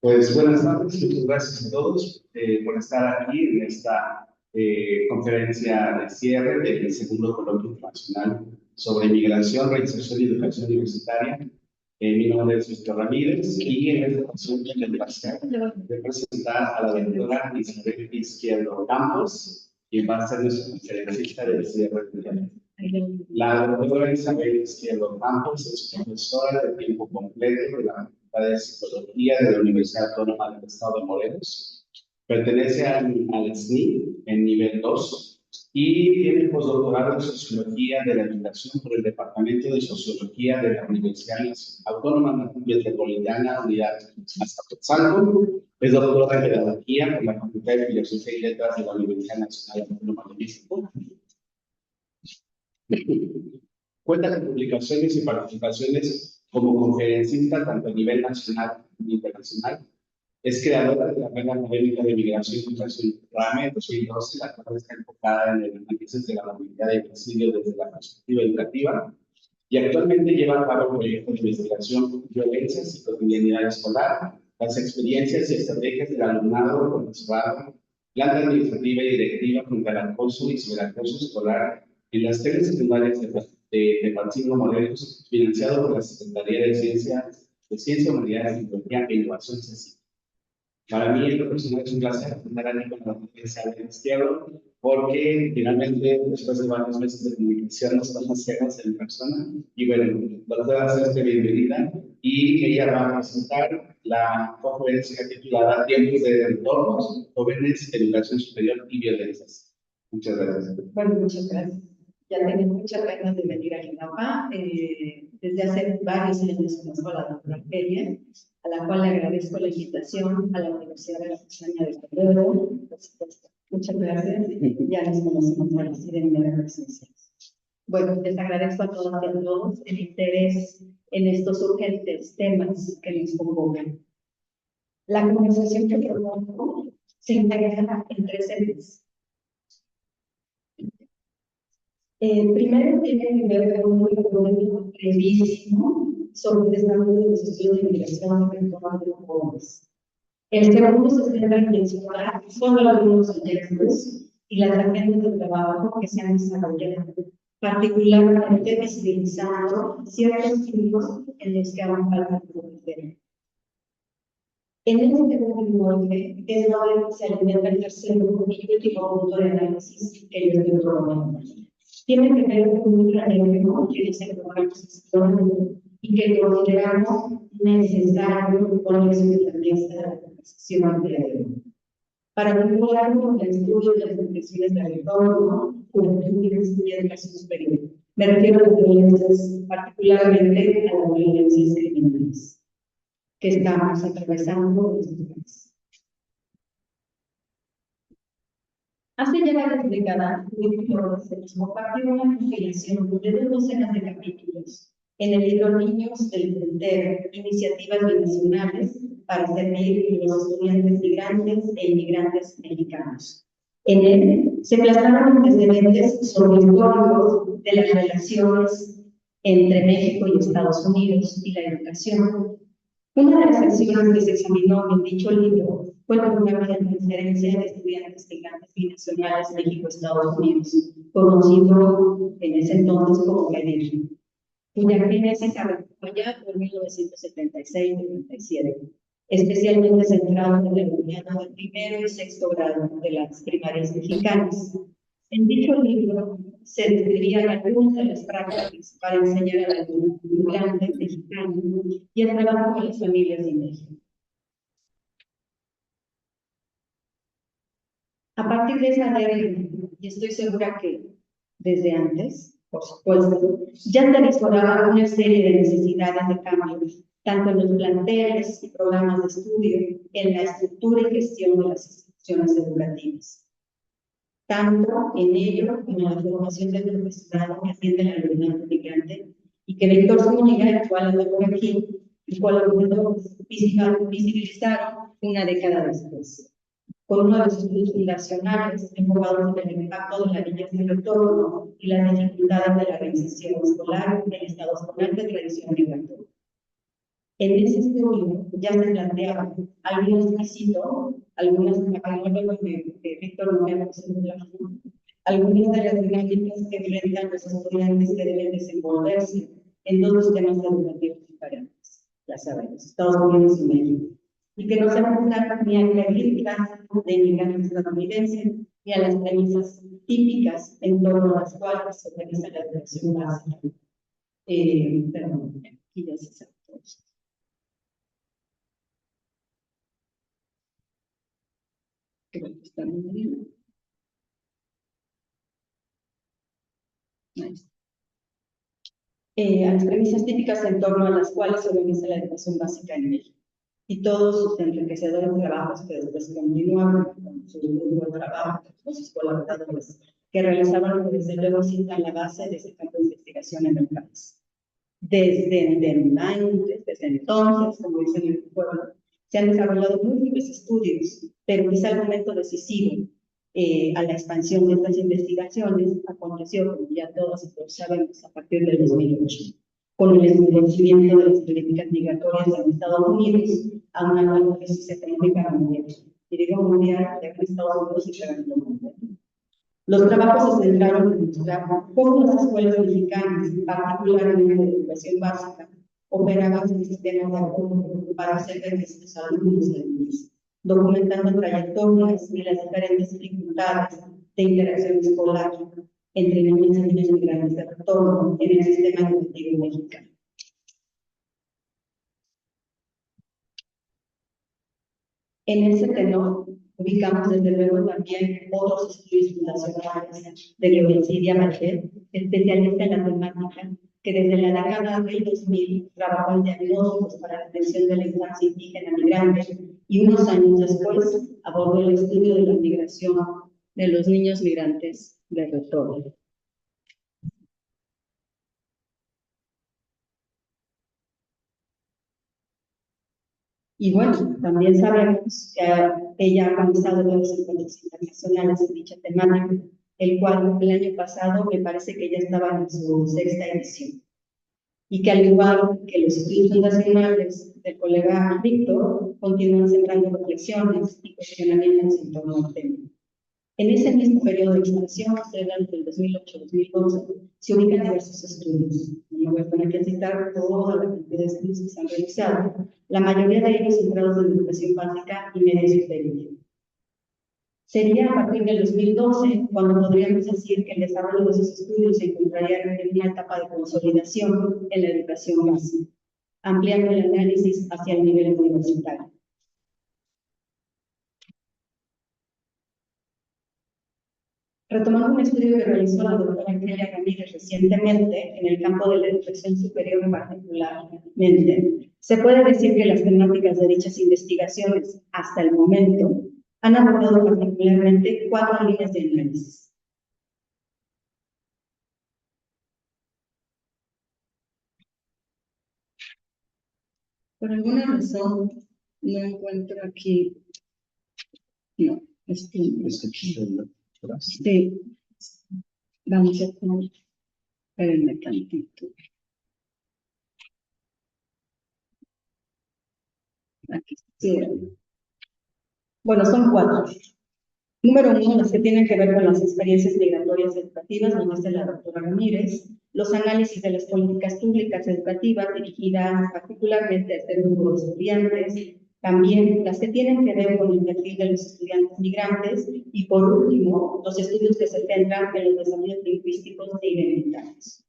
Pues buenas tardes, muchas gracias a todos por estar aquí en esta conferencia de cierre del segundo coloquio internacional sobre migración, reinserción y educación universitaria. Mi nombre es Víctor Ramírez y en esta ocasión tengo el placer de presentar a la doctora Isabel Izquierdo Campos, quien va a ser nuestra conferencista del cierre del día. La doctora Isabel Izquierdo Campos es profesora de tiempo completo de la Facultad de Psicología de la Universidad Autónoma del Estado de Morelos. Pertenece al SNI en nivel 2 y tiene postdoctorado en Sociología de la Educación por el Departamento de Sociología de la Universidad Autónoma Metropolitana Unidad Azcapotzalco. Es doctora en Pedagogía por la Facultad de Filosofía y Letras de la Universidad Nacional Autónoma de México. Cuenta con publicaciones y participaciones como conferencista tanto a nivel nacional como internacional. Es creadora de la Red Académica de Migración y Educación RAME 2012, la cual está enfocada en el análisis de la movilidad y el exilio desde la perspectiva educativa. Y actualmente lleva a cabo proyectos de investigación, violencias y cotidianidad escolar, las experiencias y estrategias del alumnado profesorado, planta administrativa y directiva contra el acoso y ciberacoso escolar en las sedes secundarias de Martín Morelos, financiado por la Secretaría de Ciencia, Humanidades, Tecnología e Innovación CECI. Para mí, esta persona es un placer tener aquí con la doctora de Izquierdo, porque finalmente, después de varios meses de comunicación, nos conocemos en persona. Y bueno, doctora, sea bienvenida. Y ella va a presentar la conferencia titulada Tiempos de Retornos, Jóvenes, Educación Superior y Violencias. Muchas gracias. Bueno, muchas gracias. Ya tengo muchas ganas de venir a Ginapa. Desde hace varios años conozco a la doctora Argelia, a la cual le agradezco la invitación a la Universidad de la Pestaña de Febrero. Muchas gracias. Ya nos conocemos así de manera presencial. Bueno, les agradezco a todas y a todos el interés en estos urgentes temas que nos convocan. La conversación que propongo se integra en 3 ejes. Primero tiene que ver con un documento brevísimo sobre el desarrollo de los estudios de migración en de jóvenes. El segundo se centra en mencionar solo algunos hallazgos y las agendas de trabajo que se han desarrollado, particularmente visibilizando ciertos tipos en los que aún falta conocer. En este segundo bloque es donde se alimenta el tercer y último punto de análisis que yo estoy promoviendo. Tiene que ver con un planteamiento que dice que y que consideramos necesario ponerse en la mesa de la conversación de hoy. Para vincularlo con el estudio de las impresiones de retorno, juventudes y educación superior. Me refiero a las violencias, particularmente a las violencias criminales que estamos atravesando en este país. Hace ya varias décadas, se nos compartió una compilación de 2 docenas de capítulos en el libro Niños del Frontero, Iniciativas Binacionales para servir a los estudiantes migrantes e inmigrantes mexicanos. En él se plasmaron antecedentes sobre históricos de las relaciones entre México y Estados Unidos y la educación. Una de las secciones que se examinó en dicho libro fue el programa de transferencia de estudiantes migrantes binacionales México-Estados Unidos, conocido en ese entonces como MEDIR, cuya génesis se desarrolla en 1976-77, especialmente centrado en el alumnado del primero y sexto grado de las primarias mexicanas. En dicho libro se describían algunas de las prácticas para enseñar al alumno migrante mexicano y el trabajo con las familias de México. A partir de esa regla, y estoy segura que desde antes, por supuesto, ya se disparaba una serie de necesidades de cambio, tanto en los planteles y programas de estudio, en la estructura y gestión de las instituciones educativas. Tanto en ello como en la formación del profesorado que atiende al alumnado migrante, y que Víctor Zúñiga, el cual anda por aquí, el cual logró visibilizar una década después, con uno de los estudios fundacionales enfocados en el impacto de la niñez de retorno y las dificultades de la reinserción escolar en estados con alta tradición migratoria. En ese estudio ya se planteaba algunos requisitos, algunas, Víctor no me algunas de las dinámicas que enfrentan los estudiantes que deben desenvolverse en dos sistemas educativos diferentes, ya sabemos, Estados Unidos y México, y que no se apuntan ni a características de inmigrantes estadounidenses ni a las premisas típicas en torno a las cuales se organiza la educación básica. Perdón, aquí ya se saltó. Creo que está muy bien. A las premisas típicas en torno a las cuales se organiza la educación básica en México. Y todos sus enriquecedores trabajos que después continuaron con su grupo de trabajo, con sus colaboradores, que realizaban desde luego sientan la base de ese campo de investigación en el país. Desde entonces, como dicen el pueblo, se han desarrollado múltiples estudios, pero quizá el momento decisivo a la expansión de estas investigaciones aconteció, como ya todos sabemos, a partir del 2008, con el endurecimiento de las políticas migratorias en Estados Unidos a una nueva crisis económica mundial. Y digo mundial, ya que Estados Unidos y el mundo mundial. Los trabajos se centraron en mostrar cómo las escuelas mexicanas, particularmente de educación básica, operaban en sistemas de apoyo para hacer de estos alumnos y alumnas, documentando trayectorias y las diferentes dificultades de interacción escolar entre niños y niños migrantes de retorno en el sistema educativo mexicano. En ese tenor, ubicamos desde luego también otros estudios fundacionales de Leoncidia Marquet, especialista en la temática, que desde la década del 2000 trabajó en diagnósticos para la atención de la infancia indígena migrante y unos años después abordó el estudio de la migración de los niños migrantes de retorno. Y bueno, también sabemos que ella ha comenzado varios encuentros internacionales en dicha temática, el cual el año pasado me parece que ya estaba en su sexta edición. Y que al igual que los estudios fundacionales del colega Víctor, continúan sembrando reflexiones y cuestionamientos en torno al tema. En ese mismo periodo de expansión, que se da entre el 2008-2012, se ubican diversos estudios. No voy a poner que citar toda la cantidad de estudios que se han realizado, la mayoría de ellos centrados en educación básica y media superior. Sería a partir del 2012 cuando podríamos decir que el desarrollo de esos estudios se encontraría en una etapa de consolidación en la educación básica, ampliando el análisis hacia el nivel universitario. Retomando un estudio que realizó la doctora Angélica Ramírez recientemente en el campo de la educación superior particularmente, se puede decir que las temáticas de dichas investigaciones hasta el momento han abordado particularmente 4 líneas de análisis. Por alguna razón no encuentro aquí. No, sí. Vamos a poner. Espérenme tantito. Aquí sí. Bueno, son 4. Número 1, las que tienen que ver con las experiencias migratorias educativas, nos dice la doctora Ramírez, los análisis de las políticas públicas educativas dirigidas particularmente a este grupo de estudiantes, también las que tienen que ver con el perfil de los estudiantes migrantes y por último, los estudios que se centran en los desafíos lingüísticos e identitarios.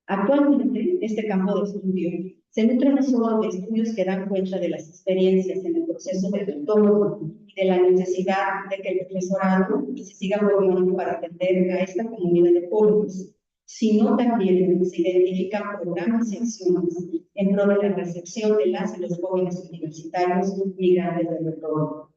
Actualmente, este campo de estudio se nutre no solo de estudios que dan cuenta de las experiencias en el proceso de retorno y de la necesidad de que el profesorado se siga formando para atender a esta comunidad de jóvenes, sino también se identifican programas y acciones en pro de la recepción de las y los jóvenes universitarios migrantes de retorno.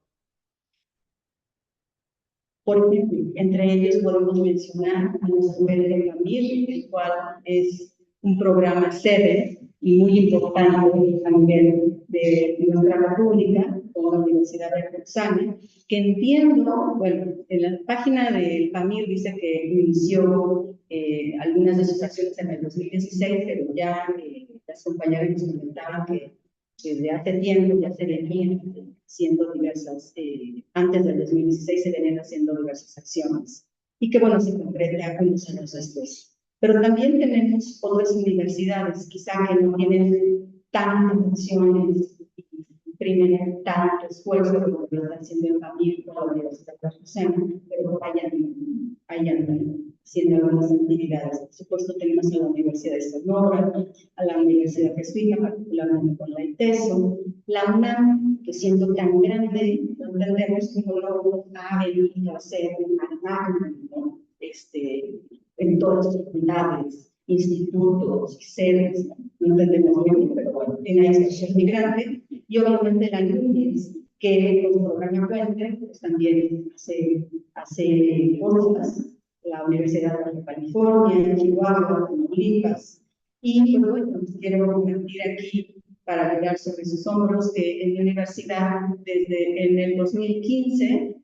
Por ejemplo, entre ellos podemos mencionar a nuestro de Camil, el cual es un programa sede y muy importante a nivel de nuestra república, con la Universidad de Artesana, que entiendo, bueno, en la página del PAMIR dice que inició algunas de sus acciones en el 2016, pero ya las compañeras nos comentaban que desde hace tiempo ya se venían haciendo diversas, antes del 2016 se venían haciendo diversas acciones, y que bueno, se concreta unos años después. Pero también tenemos otras universidades, quizá que no tienen tantas acciones y imprimen tanto esfuerzo como lo está haciendo también con la Universidad de Barcelona, pero vayan haciendo algunas actividades. Por supuesto, tenemos a la Universidad de Sonora, a la Universidad Jesuita, particularmente con la ITESO, la UNAM, que siendo tan grande, no entendemos cómo no ha venido a ser una magna, ¿no? En todas las facultades, institutos, sedes, no entendemos bien, pero bueno, tiene esa expresión muy grande, y obviamente la Núñez, que con su programa Puente, pues también hace cosas, la Universidad de California, Chihuahua, Tamaulipas, y pues bueno, quiero compartir aquí para hablar sobre sus hombros que en mi universidad, desde en el 2015,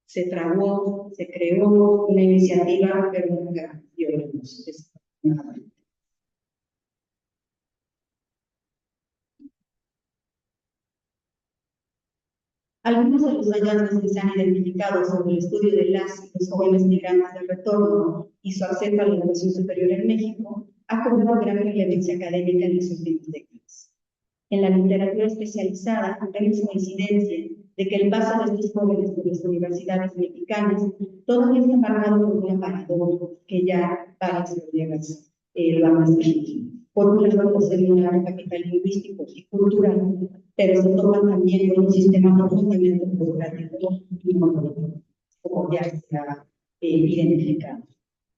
se fraguó, se creó una iniciativa, pero nunca dio luz, desafortunadamente. Algunos de los hallazgos que se han identificado sobre el estudio de las y los jóvenes migrantes de retorno y su acceso a la educación superior en México ha cobrado gran relevancia académica en las últimas décadas. En la literatura especializada vemos coincidencia de que el paso de estos jóvenes por las universidades mexicanas todavía está marcado por una paradoja que ya varias colegas lo han descrito. Por un lado, posee un gran capital lingüístico y cultural, pero se toman también con un sistema profundamente burocrático y monolítico, como ya se ha identificado.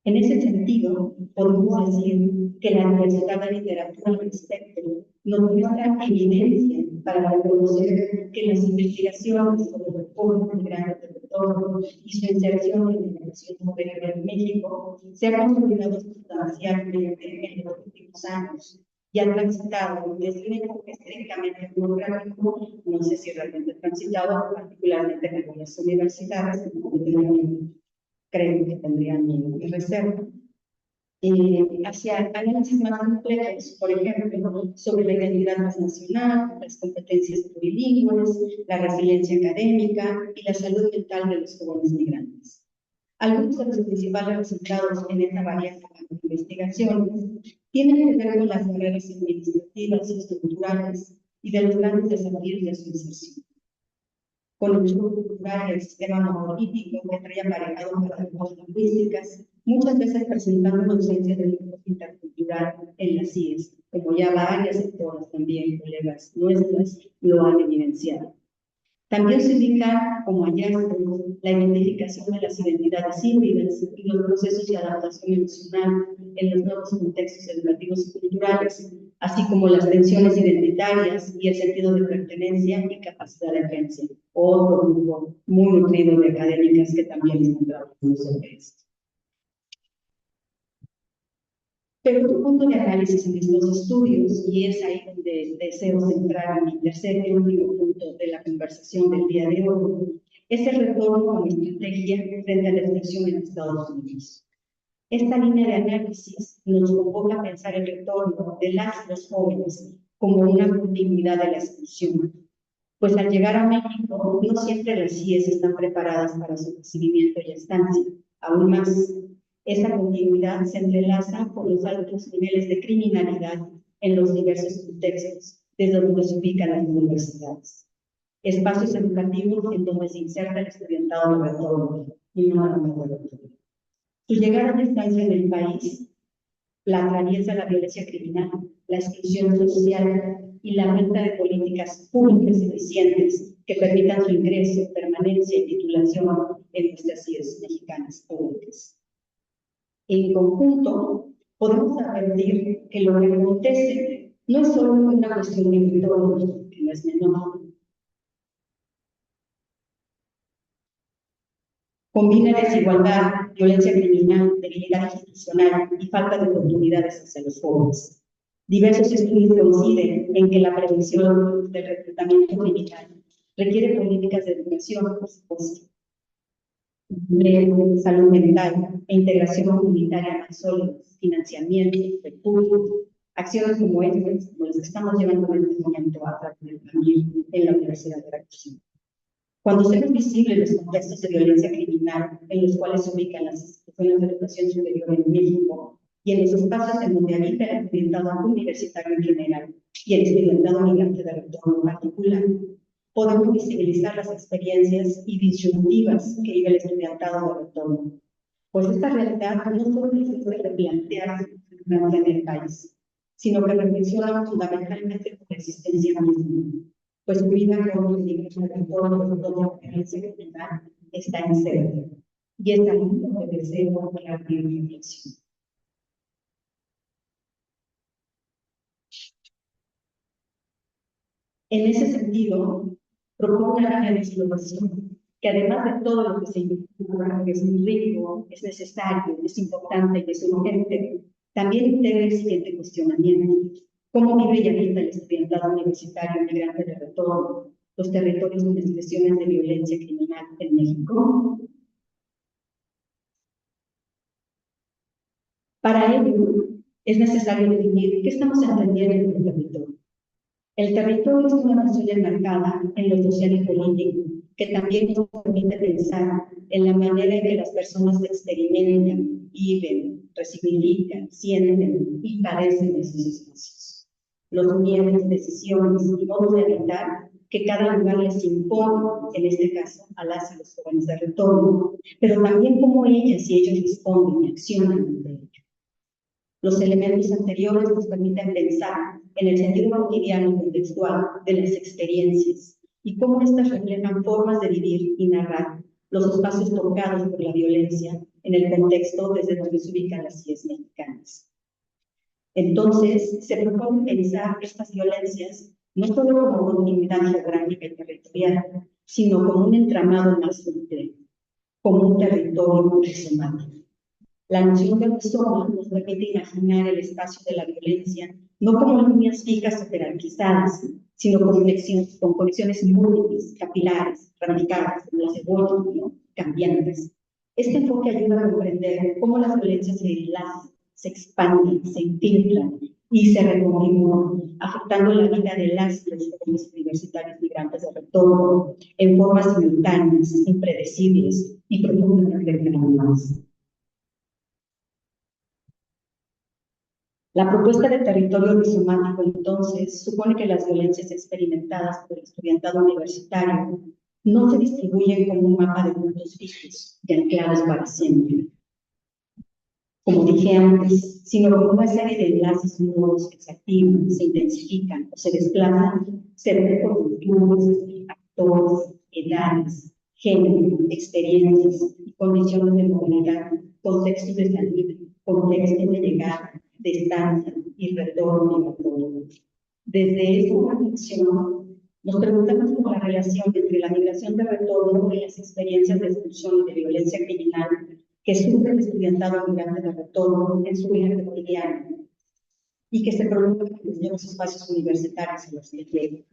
En ese sentido, podemos decir que la diversidad de literatura al respecto nos muestra evidencia para reconocer que las investigaciones sobre el pueblo migrante de retorno y su inserción en la educación superior en México se ha consolidado sustancialmente en los últimos años y ha transitado desde un enfoque estrictamente burocrático, no sé si realmente transitado, particularmente en algunas universidades, creo que tendrían mi reserva, hacia análisis más complejos, por ejemplo, sobre la identidad nacional, las competencias plurilingües, la resiliencia académica y la salud mental de los jóvenes migrantes. Algunos de los principales resultados en esta variante de investigaciones tienen que ver con las barreras administrativas y estructurales y de los grandes desafíos de su inserción. Con el uso cultural y el sistema monolítico que trae aparejado paradigmas lingüísticas, muchas veces presentando una ausencia de grupos intercultural en las CIES, como ya varias sectoras también, colegas nuestras, lo han evidenciado. También se ubica como hallazgo la identificación de las identidades híbridas y los procesos de adaptación emocional en los nuevos contextos educativos y culturales, así como las tensiones identitarias y el sentido de pertenencia y capacidad de agencia. Otro grupo muy nutrido de académicas que también están trabajando sobre esto. Pero un punto de análisis en estos estudios, y es ahí donde deseo centrar mi tercer y último punto de la conversación del día de hoy, es el retorno como estrategia frente a la exclusión en Estados Unidos. Esta línea de análisis nos convoca a pensar el retorno de las y los jóvenes como una continuidad de la exclusión, pues al llegar a México no siempre las CIES están preparadas para su recibimiento y estancia. Aún más, esa continuidad se entrelaza con los altos niveles de criminalidad en los diversos contextos desde donde se ubican las universidades. Espacios educativos en donde se inserta el estudiantado de retorno y no la retorno. Su llegada a la estancia en el país la atraviesa la violencia criminal, la exclusión social y la falta de políticas públicas eficientes que permitan su ingreso, permanencia y titulación en nuestras CIES mexicanas públicas. En conjunto, podemos advertir que lo que acontece no es solo una cuestión de entorno, que no es menor. Combina desigualdad, violencia criminal, debilidad institucional y falta de oportunidades hacia los jóvenes. Diversos estudios coinciden en que la prevención del reclutamiento criminal requiere políticas de educación, por supuesto, de salud mental e integración comunitaria más sólidas, financiamiento, recursos, Acciones como estas, como las que estamos llevando en este momento a través también en la Universidad de Veracruz. Cuando se ven visibles los contextos de violencia criminal en los cuales se ubican las instituciones de educación superior en México y en los espacios en donde habita el estudiantado universitario en general y el estudiantado migrante de retorno en particular, podemos visibilizar las experiencias y disyuntivas que vive el estudiantado de retorno. Pues esta realidad no solo necesita replantearse en el país, sino que reflexiona fundamentalmente por la existencia misma, pues su vida como individuo de retorno de toda la violencia criminal está en serio, y es ahí donde deseo la reflexión. En ese sentido, propongo una área de exploración que además de todo lo que se involucra, que es muy rico, es necesario, es importante y es urgente, también integra el siguiente cuestionamiento: ¿cómo vive y habita el estudiantado universitario migrante de retorno los territorios con expresiones de violencia criminal en México? Para ello, es necesario definir qué estamos entendiendo por territorio. El territorio es una noción enmarcada en lo social y político, que también nos permite pensar en la manera en que las personas experimentan, viven, resignifican, sienten y padecen de sus espacios. Los miedos, decisiones y modos de habitar que cada lugar les impone, en este caso a las y los jóvenes de retorno, pero también cómo ellas y ellos responden y accionan ante ello. Los elementos anteriores nos permiten pensar en el sentido cotidiano y contextual de las experiencias y cómo estas reflejan formas de vivir y narrar los espacios tocados por la violencia en el contexto desde donde se ubican las CIES mexicanas. Entonces, se propone pensar estas violencias no solo como continuidad geográfica y territorial, sino como un entramado más complejo, como un territorio rizomático. La noción de rizoma nos permite imaginar el espacio de la violencia no como líneas fijas o jerarquizadas, sino con conexiones múltiples, capilares, ramificadas, como las evolutivas, cambiantes. Este enfoque ayuda a comprender cómo las violencias se enlazan, se expanden, se infiltran y se reconfiguran, afectando la vida de las y los jóvenes universitarios migrantes de retorno en formas simultáneas, impredecibles y profundamente determinadas. La propuesta de territorio rizomático, entonces, supone que las violencias experimentadas por el estudiantado universitario no se distribuyen como un mapa de puntos fijos y anclados para siempre, como dije antes, sino como una serie de enlaces nuevos que se activan, se intensifican o se desplazan según conjunturas, actores, edades, género, experiencias y condiciones de movilidad, contextos de salida, contextos de llegada, de estancia y retorno migratorio. Desde esta reflexión, nos preguntamos por la relación entre la migración de retorno y las experiencias de expulsión y de violencia criminal que sufre el estudiantado migrante de retorno en su vida cotidiana y que se prolonga en los espacios universitarios en los que llega,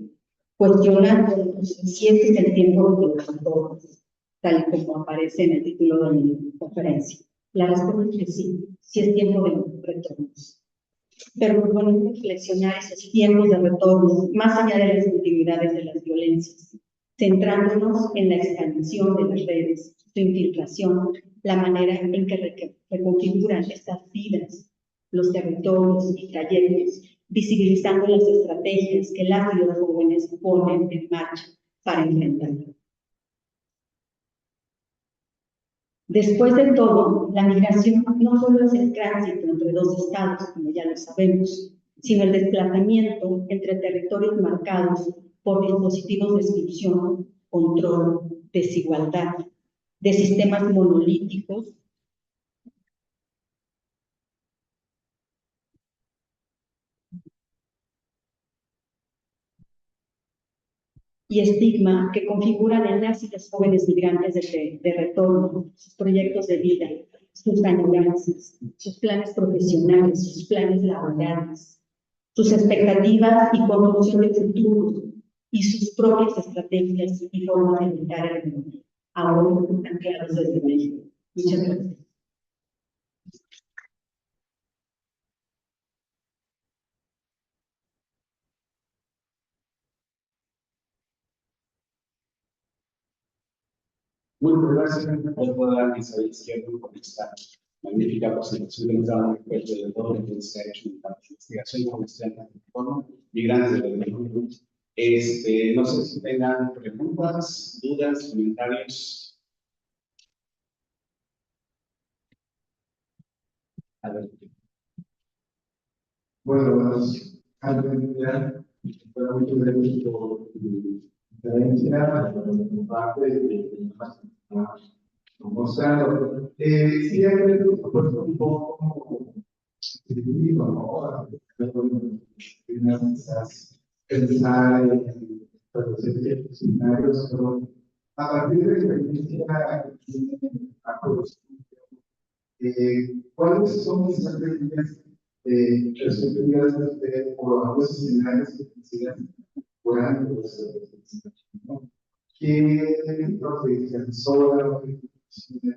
cuestionando si este es el tiempo de los retornos, tal y como aparece en el título de mi conferencia. La respuesta es que sí, sí es tiempo de retornos. Pero proponemos reflexionar esos tiempos de retorno más allá de las continuidades de las violencias, centrándonos en la expansión de las redes, su infiltración, la manera en que reconfiguran estas vidas, los territorios y trayectos, visibilizando las estrategias que las y los jóvenes ponen en marcha para enfrentarlo. Después de todo, la migración no solo es el tránsito entre dos estados, como ya lo sabemos, sino el desplazamiento entre territorios marcados por dispositivos de exclusión, control, desigualdad, de sistemas monolíticos y estigma que configuran en las y los jóvenes migrantes de retorno, sus proyectos de vida, sus añoranzas, sus planes profesionales, sus planes laborales, sus expectativas y construcción de futuro y sus propias estrategias y formas de evitar el mundo, ahora anclados desde México. Muchas gracias. Muchas gracias por toda Isabel Izquierdo por esta magnífica presentación que nos da un recuerdo de todo lo que se ha hecho en la investigación como estudiante de forma migrantes de la Unión. No sé si tengan preguntas, dudas, comentarios. A ver. Bueno, antes ya, bueno, muchas gracias por tu diferencia, por parte de mostrando. Sí, hay que un poco dividido, ¿no? Quizás pensar en los escenarios, pero a partir de la experiencia ¿cuáles son esas perspectivas de usted o algunos escenarios que consideran fueran ¿qué tipo de sensora va a conseguir a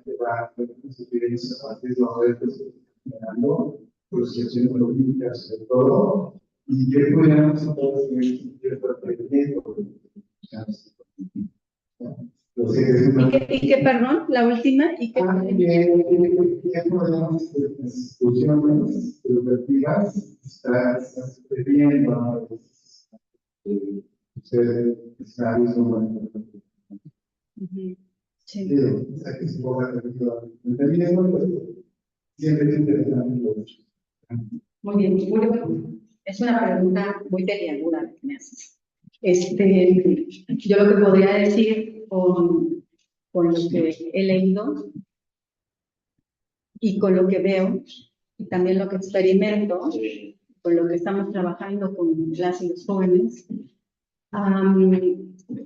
partir de los retos que están generando, procesiones logísticas sobre todo, y qué podríamos entonces en el sentido de aprendiendo? Perdón, la última, ¿y qué? ¿Qué podemos las instituciones educativas están sucediendo? Ustedes están viendo Sí. Muy bien, muy bueno. Es una pregunta muy peliaguda la que me haces. Yo lo que podría decir con lo que he leído y con lo que veo, y también lo que experimento, con lo que estamos trabajando con las y los jóvenes,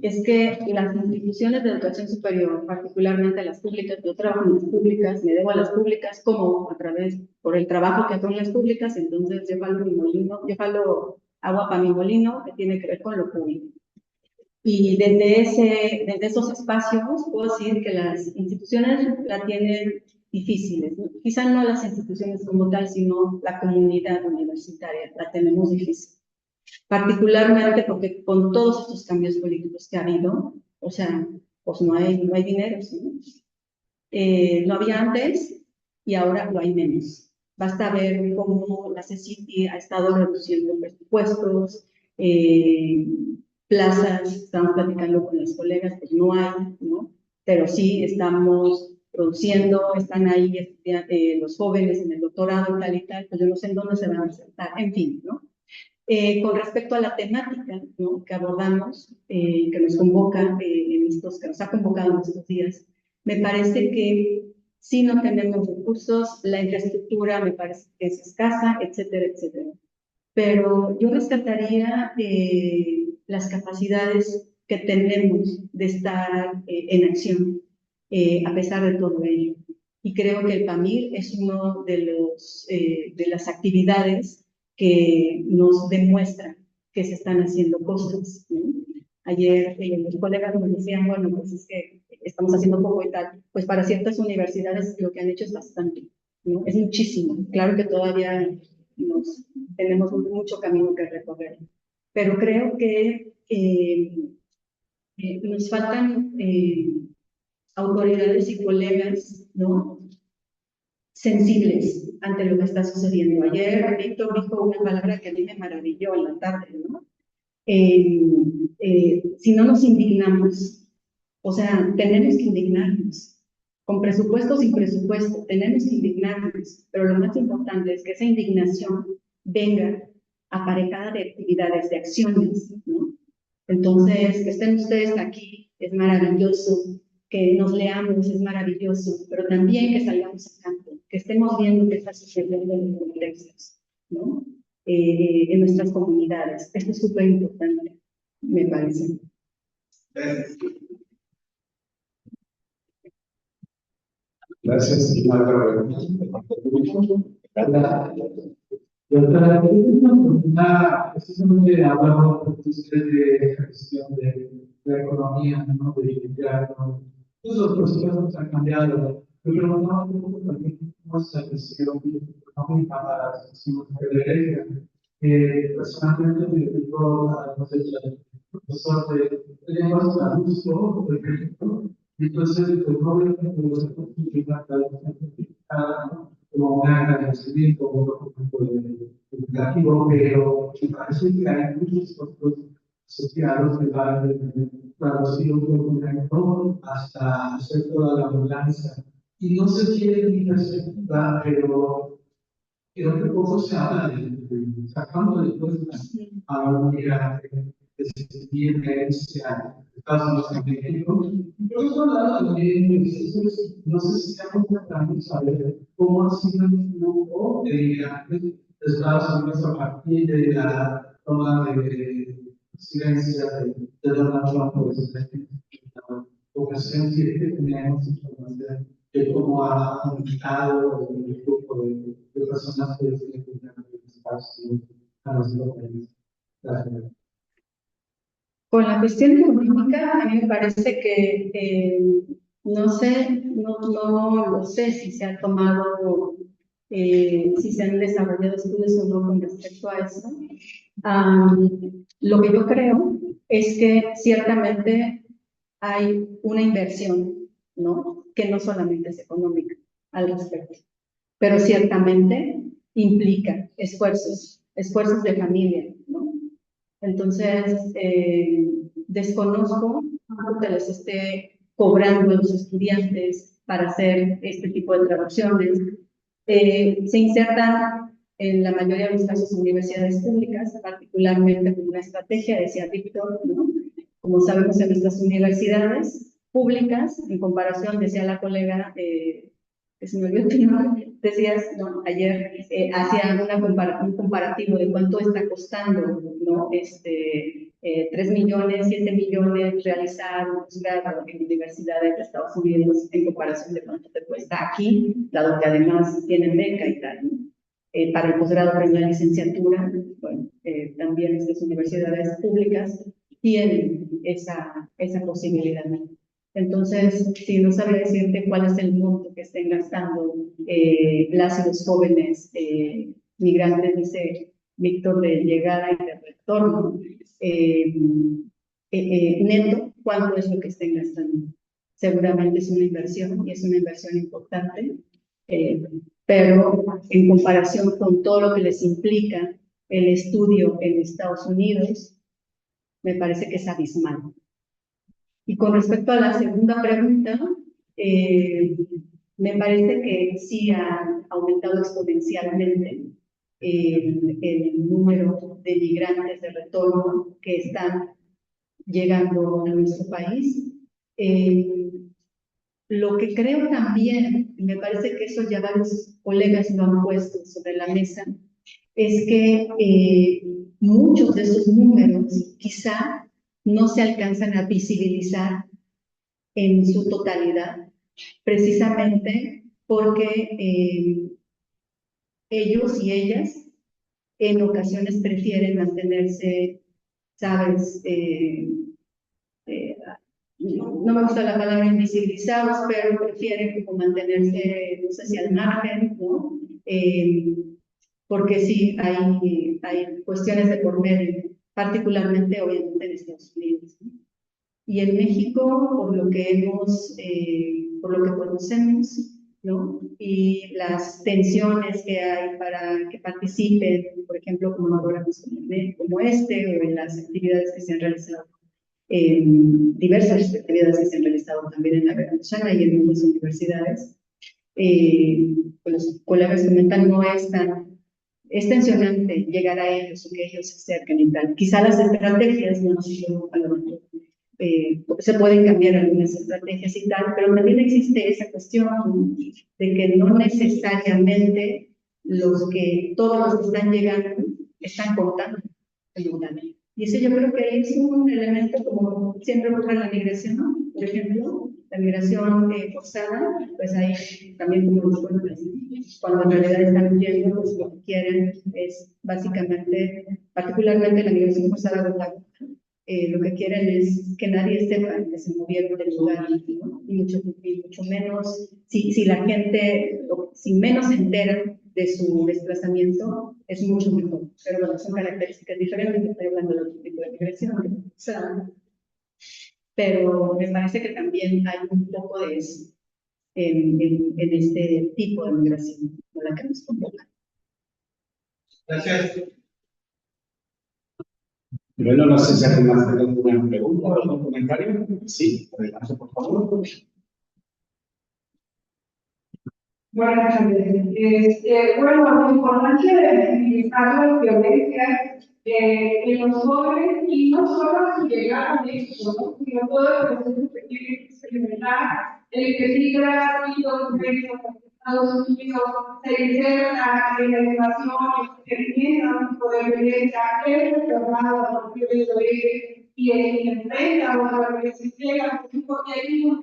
es que las instituciones de educación superior, particularmente las públicas, yo trabajo en las públicas, me debo a las públicas como a través, por el trabajo que hago en las públicas, entonces yo jalo mi molino, yo jalo agua para mi molino, que tiene que ver con lo público. Y desde esos espacios puedo decir que las instituciones la tienen difíciles, ¿no? Quizá no las instituciones como tal, sino la comunidad universitaria la tenemos difícil. Particularmente porque con todos estos cambios políticos que ha habido, o sea, pues no hay dinero, ¿sí? No había antes y ahora lo hay menos. Basta ver cómo la CECITI ha estado reduciendo presupuestos, plazas, estamos platicando con los colegas, pues no hay, ¿no? Pero sí estamos produciendo, están ahí los jóvenes en el doctorado y tal, pues yo no sé en dónde se van a sentar, en fin, ¿no? Con respecto a la temática, ¿no?, que abordamos, que nos convoca, que nos ha convocado en estos días, me parece que si no tenemos recursos, la infraestructura me parece que es escasa, etcétera, etcétera. Pero yo rescataría las capacidades que tenemos de estar en acción, a pesar de todo ello. Y creo que el PAMIR es uno de las actividades que nos demuestra que se están haciendo cosas, ¿no? Ayer los colegas nos decían, bueno, pues es que estamos haciendo poco y tal. Pues para ciertas universidades lo que han hecho es bastante, ¿no? Es muchísimo. Claro que todavía tenemos mucho camino que recorrer. Pero creo que nos faltan autoridades y colegas, ¿no?, sensibles ante lo que está sucediendo. Ayer Víctor dijo una palabra que a mí me maravilló en la tarde, ¿no? Si no nos indignamos, o sea, tenemos que indignarnos. Con presupuesto o sin presupuesto, tenemos que indignarnos, pero lo más importante es que esa indignación venga aparejada de actividades, de acciones, ¿no? Entonces, que estén ustedes aquí es maravilloso, que nos leamos es maravilloso, pero también que salgamos a campo, que estemos viendo qué está sucediendo en los contextos, ¿no? En nuestras comunidades. Esto es súper importante, me parece. Gracias, Álvaro. Doctora, precisamente hablamos de gestión de la economía, ¿no? De limpiar, ¿no? Todos los procesos han cambiado, pero no también nuestra gestión económica para la gestión de la iglesia. Personalmente me dedico a, no sé, profesor de lenguas a gusto, por ejemplo, Entonces, pues no veo que se justifica como un agradecimiento o un documento educativo, pero me parece que hay muchos otros asociados que van desde traducir un documento hasta hacer toda la mudanza. Y no se quiere ni perspectiva, pero creo que poco se habla de sacando de cuenta a un migrante que se tiene Estados Unidos en México. Por otro lado, también no sé si estamos tratando de saber cómo ha sido el flujo de migrantes de Estados Unidos a partir de la toma de presidencia de Donald Trump por la ocasión sí que tenemos información de cómo ha aumentado el grupo de personas que deciden venir a Estados Unidos a nuestro país. Gracias. Con la cuestión económica, a mí me parece que no sé, no lo sé si se ha tomado, si se han desarrollado estudios o no con respecto a eso. Lo que yo creo es que ciertamente hay una inversión, ¿no? Que no solamente es económica al respecto, pero ciertamente implica esfuerzos de familia, ¿no? Entonces, desconozco cuánto te les esté cobrando a los estudiantes para hacer este tipo de traducciones. Se insertan en la mayoría de los casos universidades públicas, particularmente como una estrategia, decía Víctor, ¿no? Como sabemos en nuestras universidades públicas, en comparación, decía la colega, que se me olvidó tu nombre, decías, no, ayer hacía un comparativo de cuánto está costando, ¿no? 3 millones, 7 millones realizar un posgrado en universidades de Estados Unidos en comparación de cuánto te cuesta aquí, dado que además tienen beca y tal, ¿no? Para el posgrado, para la licenciatura, bueno, también estas universidades públicas tienen esa posibilidad, ¿no? Entonces, si no sabría decirte cuál es el monto que estén gastando las y los jóvenes migrantes, dice Víctor, de llegada y de retorno, neto, cuánto es lo que estén gastando. Seguramente es una inversión y es una inversión importante, pero en comparación con todo lo que les implica el estudio en Estados Unidos, me parece que es abismal. Y con respecto a la segunda pregunta, me parece que sí ha aumentado exponencialmente el número de migrantes de retorno que están llegando a nuestro país. Lo que creo también, y me parece que eso ya varios colegas lo han puesto sobre la mesa, es que muchos de esos números quizá no se alcanzan a visibilizar en su totalidad, precisamente porque ellos y ellas en ocasiones prefieren mantenerse, ¿sabes? No me gusta la palabra invisibilizados, pero prefieren como mantenerse, no sé si al margen, ¿no? Porque sí, hay cuestiones de por medio, particularmente obviamente en Estados Unidos, ¿no? Y en México, por lo que por lo que conocemos, ¿no? Y las tensiones que hay para que participen, por ejemplo, como programas como este, o en las actividades que se han realizado, diversas actividades que se han realizado también en la Veracruzana y en muchas universidades, pues los colegas comentan, no es tensionante llegar a ellos o que ellos se acerquen y tal. Quizá las estrategias, no sé si se pueden cambiar algunas estrategias y tal, pero también existe esa cuestión de que no necesariamente todos los que están llegando están contando el lugar. Y eso yo creo que es un elemento como siempre ocurre en la migración, ¿no? Por ejemplo, la migración forzada, pues ahí también como los cuentas, cuando en realidad están huyendo, pues lo que quieren es básicamente, particularmente la migración forzada de la lo que quieren es que nadie sepa que se movieron del lugar, ¿no? Y mucho menos, si la gente, si menos se enteran de su desplazamiento, es mucho mejor. Pero bueno, son características diferentes, estoy hablando de otro tipo de migración. O sea, pero me parece que también hay un poco de eso en este tipo de migración con la que nos convoca. Gracias. Bueno, no sé si alguien más tiene alguna pregunta o algún comentario. Sí, adelante, por favor. Buenas tardes. Bueno, la importancia de visibilizar la violencia en los jóvenes y no solo a su llegada a México, ¿no? Sino todo el proceso que tiene que experimentar, el que migra y los medios a Estados Unidos, se inserta en la educación, experimenta un tipo de violencia, es reclamado a partir de su origen y enfrenta a la que se llega, porque hay un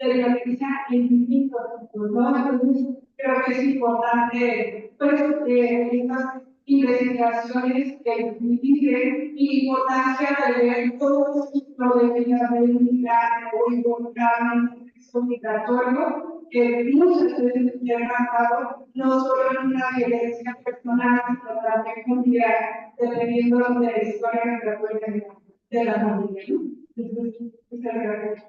de violencia en distintos puntos, ¿no? Entonces, creo que es importante, pues, estas investigaciones que dividen y la importancia de ver todo el ciclo de vida de un migrante o involucrado en un contexto migratorio, que muchas veces se ha marcado no solo en una violencia personal, sino también familiar, dependiendo de la historia migratoria de la familia, ¿no? Entonces, muchas gracias.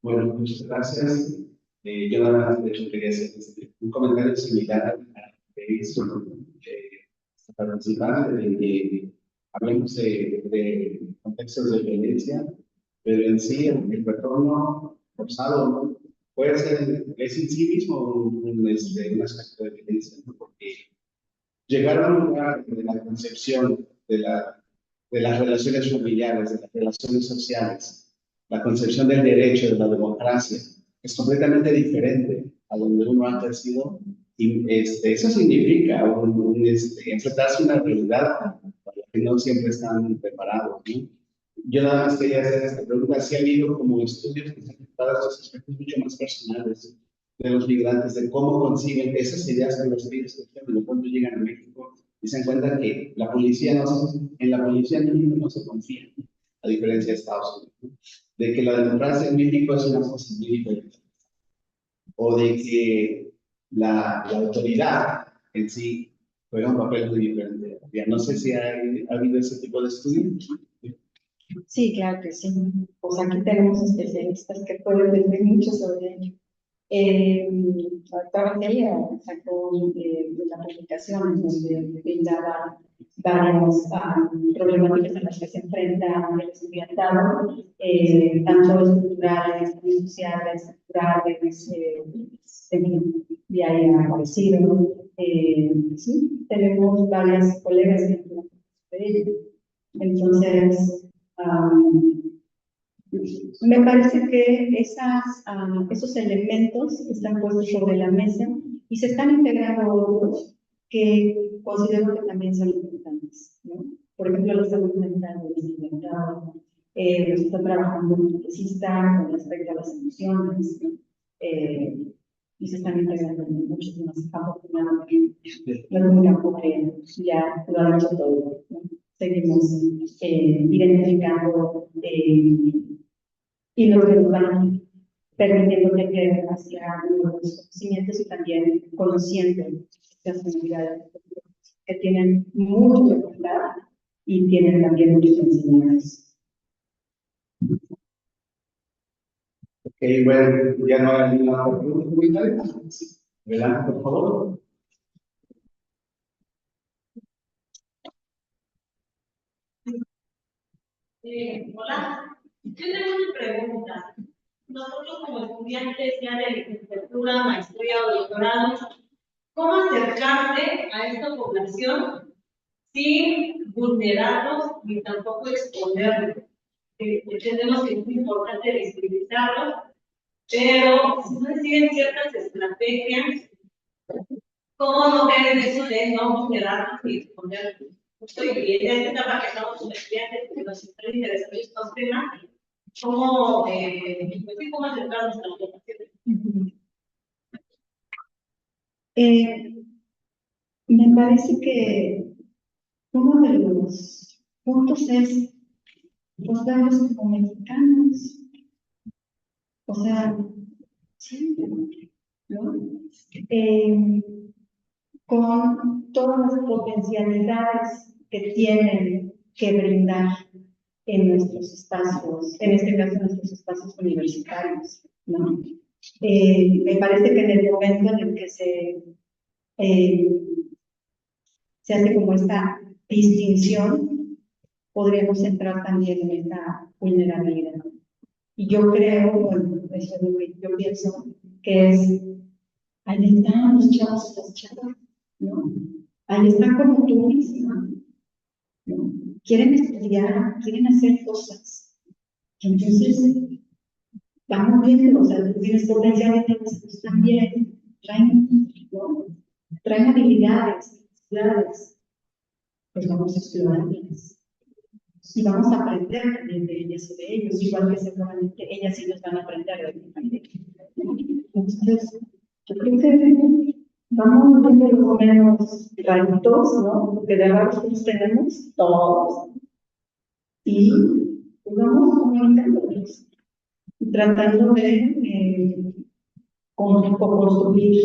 Bueno, muchas gracias. Yo nada más, de hecho, quería hacer un comentario similar a que hizo esta participante de que hablemos de contextos de violencia, pero en sí el retorno forzado, ¿no? Puede ser, es en sí mismo un aspecto de violencia, ¿no? Porque llegar a un lugar de la concepción de las relaciones familiares, de las relaciones sociales, la concepción del derecho, de la democracia, es completamente diferente a donde uno ha crecido. Y eso significa enfrentarse a una realidad para la que no siempre están preparados, ¿no? Yo nada más quería hacer esta pregunta. Si ha habido como estudios que se han enfocado a estos aspectos mucho más personales de los migrantes, de cómo consiguen esas ideas que los países de cuando llegan a México y se encuentran que la policía en la policía en México no se confía, a diferencia de Estados Unidos, ¿no? De que la democracia en México es una cosa muy diferente, o de que la autoridad en sí juega un papel muy diferente. Ya no sé si ha habido ese tipo de estudios. Sí, claro que sí. Pues aquí tenemos especialistas que pueden decir mucho sobre ello. La doctora Celia sacó una publicación donde brindaba varias problemáticas en las que se enfrenta el estudiantado, tanto estructurales, sociales, culturales, y hay aparecido. Sí, tenemos varias colegas que hablan de ello. Entonces, me parece que esos elementos están puestos sobre la mesa y se están integrando otros que considero que también son importantes, ¿no? Por ejemplo, la salud mental del mercado, se está trabajando un publicista con respecto a las emociones, ¿no? Y se están integrando muchos más. Afortunadamente, no es un campo que ya lo han hecho todo, ¿no? Seguimos identificando y lo que nos van permitiendo tener hacia nuevos conocimientos y también conociendo estas comunidades que tienen mucho que contar y tienen también muchos enseñanzas. Ok, bueno, ya no hay ninguna pregunta. Adelante, por favor. Hola, yo tengo una pregunta. Nosotros como estudiantes ya de licenciatura, maestría o doctorado, ¿cómo acercarse a esta población sin vulnerarlos ni tampoco exponerlos? Entendemos que es muy importante visibilizarlos, pero si no se siguen ciertas estrategias, ¿cómo no caer en eso de no vulnerarlos ni exponerlos? Justo y en esta etapa que estamos como estudiantes, que nos están interesando estos temas, ¿cómo acercarnos a la población? Me parece que uno de los puntos es verlos como mexicanos, o sea, siempre, ¿no? con todas las potencialidades que tienen que brindar en nuestros espacios, en este caso en nuestros espacios universitarios, ¿no? Me parece que en el momento en el que se hace como esta distinción, podríamos entrar también en esta vulnerabilidad. Y yo creo, bueno, eso es lo que yo pienso, que es, ahí están los chavos y las chavas, ¿no? Ahí están como tú misma, ¿no? Quieren estudiar, quieren hacer cosas. Entonces, vamos viendo, o sea, tú tienes potencialidades, pues también traen, ¿no? Traen habilidades, capacidades, pues vamos a explorarlas. Y vamos a aprender también de ellas y de ellos, igual que seguramente ellas sí nos van a aprender de mí también. Entonces, yo creo que vamos viendo los menos raritos, ¿no? Porque de raros todos tenemos, todos. Y vamos comunicándonos, tratando de construir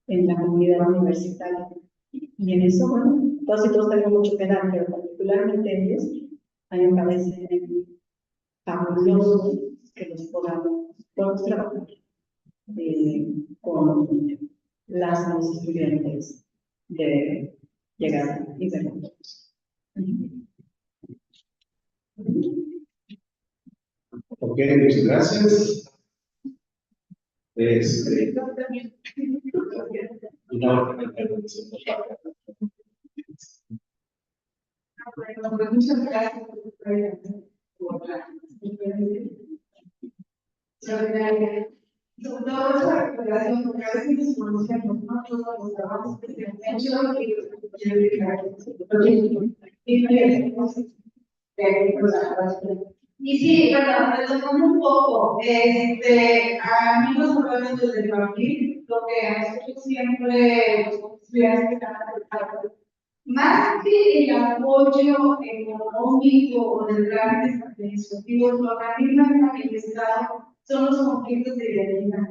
en la comunidad universitaria. Y en eso, bueno, todos y todos tenemos mucho que dar, pero particularmente ellos, a mí me parece fabuloso que los podamos trabajar con los estudiantes de llegar y ver. Ok, muchas gracias. Muchas gracias por la sobre todo esa recuperación, porque a veces desconocemos, ¿no? Todos los trabajos que se han hecho y sí, bueno, retomando un poco, a mí nos hablaron desde el partir, lo que a nosotros siempre los estudiantes que están afectados, más que el apoyo económico o de trámites administrativos, lo que a mí me ha manifestado son los conflictos de identidad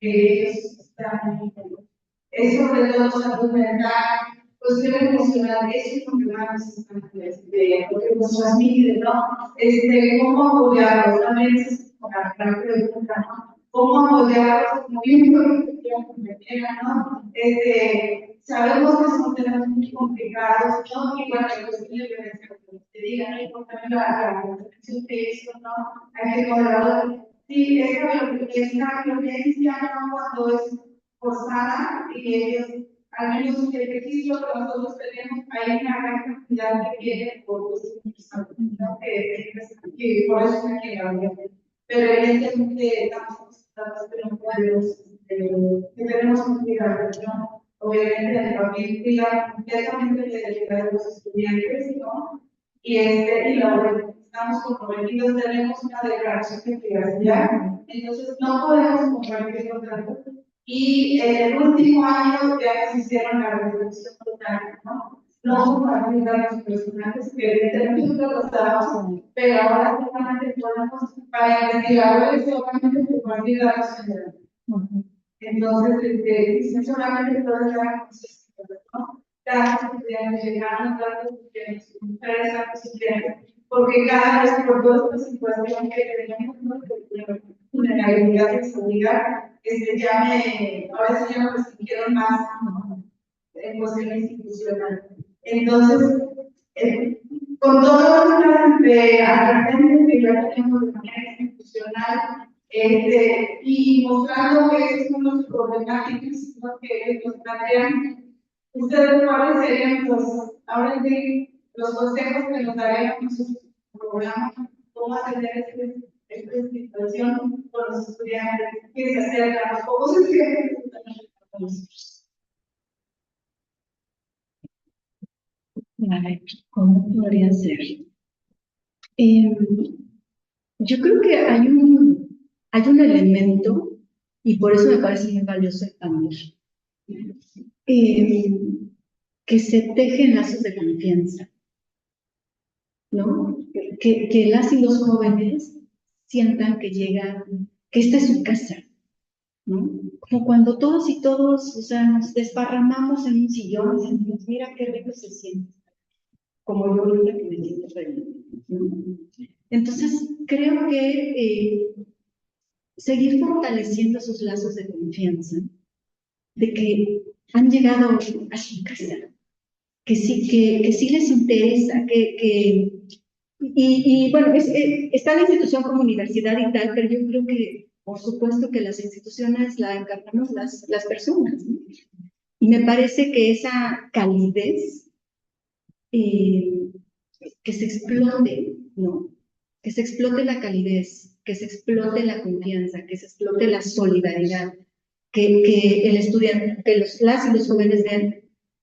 que ellos están viviendo. Es sobre todo salud mental, cuestión emocional, eso es lo que más porque nos transmite, ¿no? Cómo apoyarlos, también es la pregunta, ¿no? Cómo apoyarlos, como bien lo que ¿no? Sabemos que son temas muy complicados, ¿no? Y bueno, la cuestión de violencia, como te diga, no importa la reflexión que hizo, ¿no? Hay que moderarlo. Sí, esta violencia, ¿no? Cuando es forzada y ellos, al menos el registro que nosotros tenemos, hay una gran cantidad que viene por los que por eso es que la pero evidentemente estamos concentrados que no podemos, que tenemos que cuidar, ¿no? Obviamente también cuidar completamente de la libertad de los estudiantes, ¿no? Y la estamos comprometidos, tenemos una declaración de privacidad, entonces no podemos compartirlo tanto. Y en el último año ya nos hicieron la reducción total, ¿no? No compartir datos personales, que evidentemente los damos, pero ahora solamente podemos, para investigadores, solamente compartir datos generales. Entonces, solamente podemos dar ¿no? Datos estudiantes lleganos, datos estudiantes, mujeres, datos estudiantes, porque cada vez por toda esta situación que tenemos, ¿no? Vulnerabilidad y seguridad, ahora se llama restringieron más en cuestión institucional. Entonces, con todas las advertencias que ya tenemos de manera institucional, y mostrando que esos son los problemáticos que nos plantean, ustedes cuáles serían ahora sí, los consejos que nos darían en sus programas, cómo atender esta situación con los estudiantes que se acercan a los pocos estudiantes que están con nosotros. ¿Cómo podría ser? Yo creo que hay un elemento, y por eso me parece muy valioso el panel, que se tejen lazos de confianza, ¿no? Que las y los jóvenes sientan que llegan, que esta es su casa, ¿no? Como cuando todos y todos, o sea, nos desparramamos en un sillón y decimos, mira qué rico se siente, como yo ahorita que me siento feliz, ¿no? Entonces, creo que seguir fortaleciendo esos lazos de confianza, de que han llegado a su casa, que sí les interesa, y bueno, está la institución como universidad y tal, pero yo creo que, por supuesto, que las instituciones la encarnamos las personas, ¿no? Y me parece que esa calidez, eh, que se explote, ¿no? Que se explote la calidez, que se explote la confianza, que se explote la solidaridad, que el estudiante, que las y los jóvenes vean,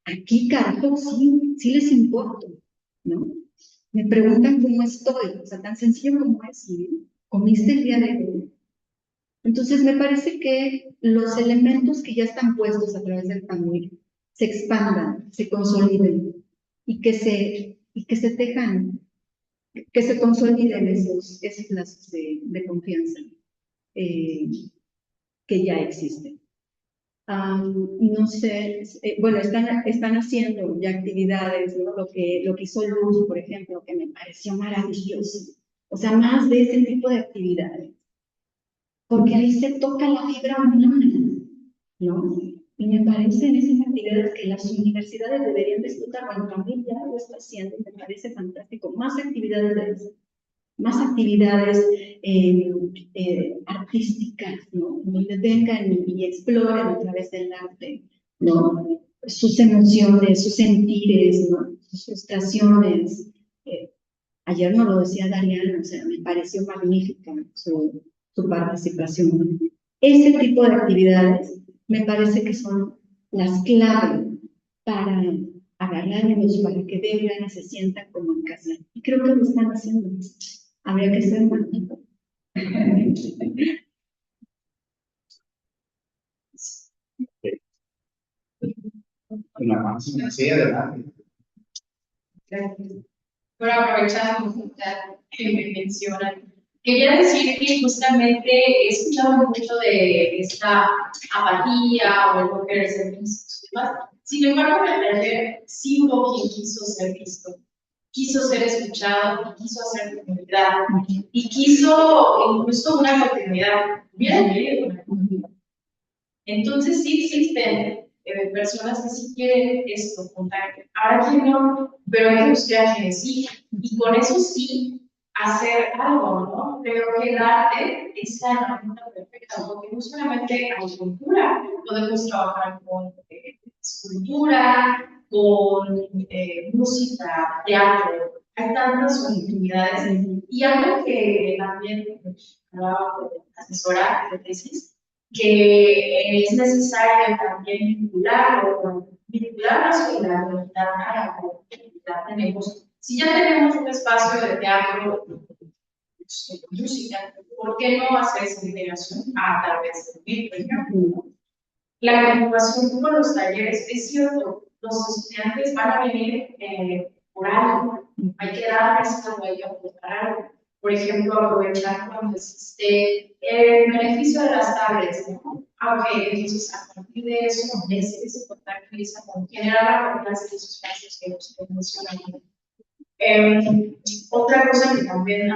aquí, carajo, sí, sí les importo, ¿no? Me preguntan cómo estoy, o sea, tan sencillo como es, ¿sí? ¿Comiste el día de hoy? Entonces, me parece que los elementos que ya están puestos a través del camino se expandan, se consoliden y que se tejan, que se consoliden esos lazos confianza eh, que ya existen. No sé, bueno, están haciendo ya actividades, ¿no? Lo que hizo Luz, por ejemplo, que me pareció maravilloso. O sea, más de ese tipo de actividades, porque ahí se toca la fibra humana, ¿no? Y me parece en esas actividades que las universidades deberían de explotar, bueno, también ya lo está haciendo, me parece fantástico, más actividades de eso, más actividades artísticas, ¿no? Donde vengan y exploren a través del arte, ¿no? Sus emociones, sus sentires, ¿no? Sus frustraciones. Ayer nos lo decía Dariana, o sea, me pareció magnífica su participación. Ese tipo de actividades me parece que son las claves para agarrarlos, para que vengan y se sientan como en casa. Y creo que lo están haciendo. Habría que ser más. Una más, sí, adelante. Gracias. Por aprovechar la que me mencionan. Quería decir que justamente he escuchado mucho de esta apatía o el no querer ser visto y demás. Sin embargo, en el taller sí hubo quien quiso ser visto, quiso ser escuchado y quiso hacer comunidad y quiso incluso una continuidad. Hubiera querido una continuidad. Entonces sí existen personas que sí quieren esto, contacto. Ahora quien no, pero hay que buscar a quienes sí. Y con eso sí hacer algo, ¿no? Creo que el arte es la herramienta perfecta, porque no solamente hay cultura, podemos trabajar con escultura, con música, teatro, hay tantas oportunidades. Y algo que también hablaba de asesorar de tesis, que es necesario también vincularnos con la comunidad a la comunidad tenemos. Si ya tenemos un espacio de teatro, de música, ¿por qué no hacer esa integración a través de por ejemplo? La continuación con los talleres, es cierto, los estudiantes van a venir por algo, hay que darles cuando hay que aportar algo. Por ejemplo, aprovechar cuando existe el beneficio de las tablets, ¿no? Aunque entonces a partir de eso, ese contacto y esa generar la confianza de esos espacios que usted mencionan. Otra cosa que también,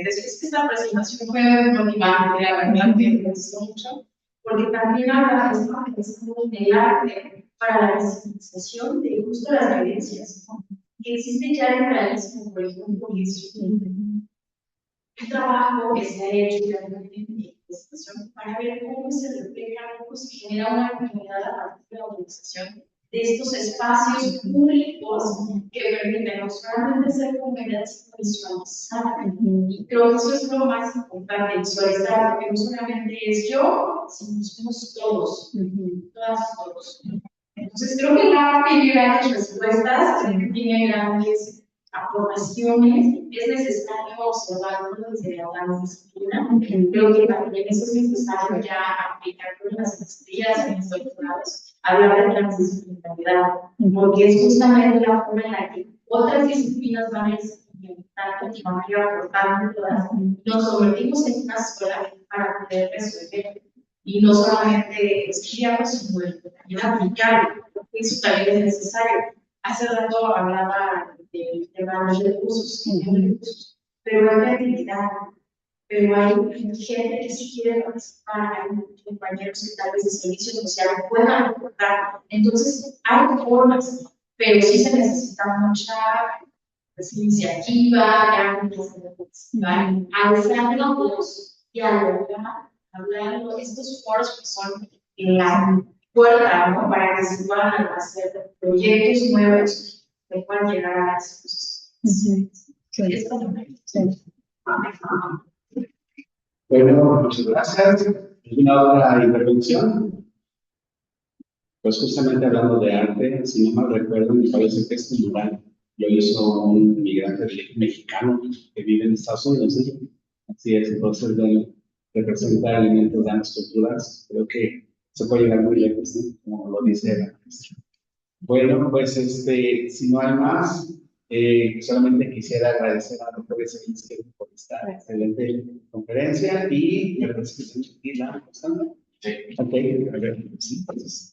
después que esta presentación fue motivante, la verdad que me gustó mucho, porque también habla de esta manifestación del arte para la visibilización de justo las violencias, ¿no? Que existe ya el realismo, por ejemplo, y es un trabajo que se ha hecho realmente en investigación para ver cómo se refleja, cómo se genera una comunidad a partir de la organización de estos espacios públicos que permiten no solamente ser comunidades, sino visualizar. Y creo que eso es lo más importante, visualizar, porque no solamente es yo, sino somos todos, todas, todos. Entonces creo que el arte tiene grandes respuestas, creo que tiene grandes aportaciones, es necesario observarlo desde la transdisciplina. Creo que también eso es necesario ya aplicarlo en las maestrías, en los doctorados, hablar de transdisciplinaridad, porque es justamente la forma en la que otras disciplinas van a experimentar y van a ir aportando todas. Nos convertimos en una escuela para poder resolver. Y no solamente estudiarlo, sino también aplicarlo. Eso también es necesario. Hace rato hablaba del tema de los recursos, pero hay creatividad, pero hay gente que sí quiere participar, hay compañeros que tal vez de servicio social puedan aportar. Entonces, hay formas, pero sí se necesita mucha iniciativa, ganas de participar, alzarnos y hablar estos foros que son la puerta, ¿no? Para que se puedan hacer proyectos nuevos que puedan llegar a las cosas. Es como Bueno, muchas gracias. ¿Alguna otra intervención? Pues justamente hablando de arte, si no mal recuerdo, me parece que este mural lo hizo un inmigrante mexicano que vive en Estados Unidos, ¿sí? Así es, entonces representa elementos de ambas culturas. Creo que se puede llegar muy lejos, ¿no? Como lo dice la maestra. Bueno, pues si no hay más, solamente quisiera agradecer a la doctora Zelinsky por esta excelente conferencia y me parece que se aquí la pasando. Sí. Ok, a ver, sí, entonces.